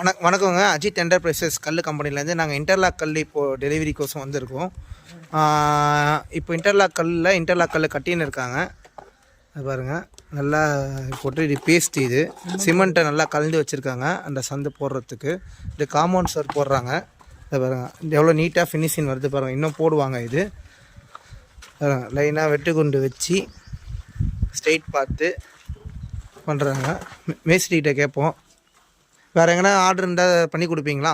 வணக்கங்க. அஜித் என்டர்பிரைசஸ் கல் கம்பெனிலேருந்து நாங்கள் இன்டர்லாக் கல் இப்போது டெலிவரி கோசம் வந்திருக்கோம். இப்போ இன்டர்லாக் கல் கட்டின்னு இருக்காங்க. அது பாருங்கள், நல்லா போட்டு இது பேஸ்ட், இது சிமெண்ட்டை நல்லா கலந்து வச்சுருக்காங்க அந்த சந்து போடுறதுக்கு. இது காம்பவுண்ட் சார் போடுறாங்க. அது பாருங்கள், இது எவ்வளோ நீட்டாக ஃபினிஷிங் வருது பாருங்கள். இன்னும் போடுவாங்க. இது லைனாக வெட்டுக்குண்டு வச்சு ஸ்ட்ரெயிட் பார்த்து பண்ணுறாங்க. மேஸ்திரிகிட்ட கேட்போம், வேறு எங்கன்னா ஆர்டர் இருந்தால் பண்ணி கொடுப்பீங்களா?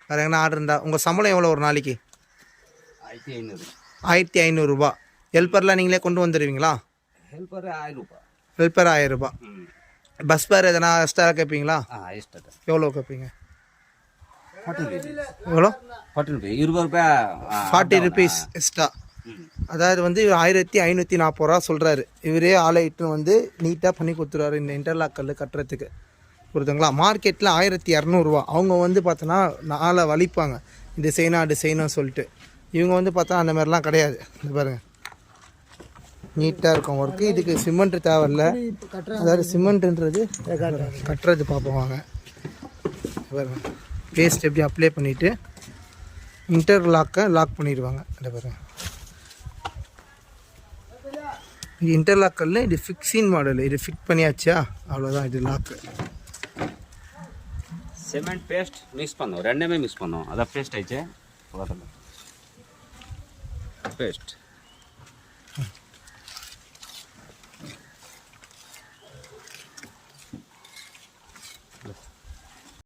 வேறு எங்கன்னா ஆர்டர் இருந்தால். உங்கள் சம்பளம் எவ்வளோ ஒரு நாளைக்கு? 1500 ரூபா. ஹெல்ப்பர்லாம் நீங்களே கொண்டு வந்துடுவீங்களா? ஹெல்ப்பர் 1000 ரூபா. ஹெல்ப்பர் 1000 ரூபா. பஸ் ஃபேர் எதனா எக்ஸ்ட்ரா கேட்பீங்களா? எவ்வளோ கேட்பீங்க? எவ்வளோ? 40 ருபீஸ் எக்ஸ்ட்ரா. அதாவது வந்து 1540 ரூபா சொல்கிறாரு. இவரே ஆளை இட்டுன்னு வந்து நீட்டாக பண்ணி கொடுத்துருவாரு இந்த இன்டர்லாக் கல் கட்டுறதுக்கு. புரியுதுங்களா? மார்க்கெட்டில் 1200 ரூபா. அவங்க வந்து பார்த்தோன்னா நாளை வலிப்பாங்க, இது செய்யணும் அது செய்யணும்னு சொல்லிட்டு. இவங்க வந்து பார்த்தா அந்த மாதிரிலாம் கிடையாது. இது பாருங்கள், நீட்டாக இருக்கும் ஒர்க்கு. இதுக்கு சிமெண்ட்டு தேவையில்லை. அதாவது சிமெண்ட்டுன்றது கட்டுறது பார்ப்போம். பாருங்கள், பேஸ்ட் எப்படி அப்ளை பண்ணிவிட்டு இன்டர்லாக்கை லாக் பண்ணிடுவாங்க. அதை பாருங்கள், இது இன்டர்லாக் கல். இது ஃபிக்ஸிங் மாடல். இது ஃபிட் பண்ணியாச்சா, அவ்வளோதான். இது லாக்கு. சிமெண்ட் பேஸ்ட் மிக்ஸ் பண்ணோம், ரெண்டுமே மிக்ஸ் பண்ணோம். அதான் பேஸ்ட் ஆயிடுச்சு. பேஸ்ட்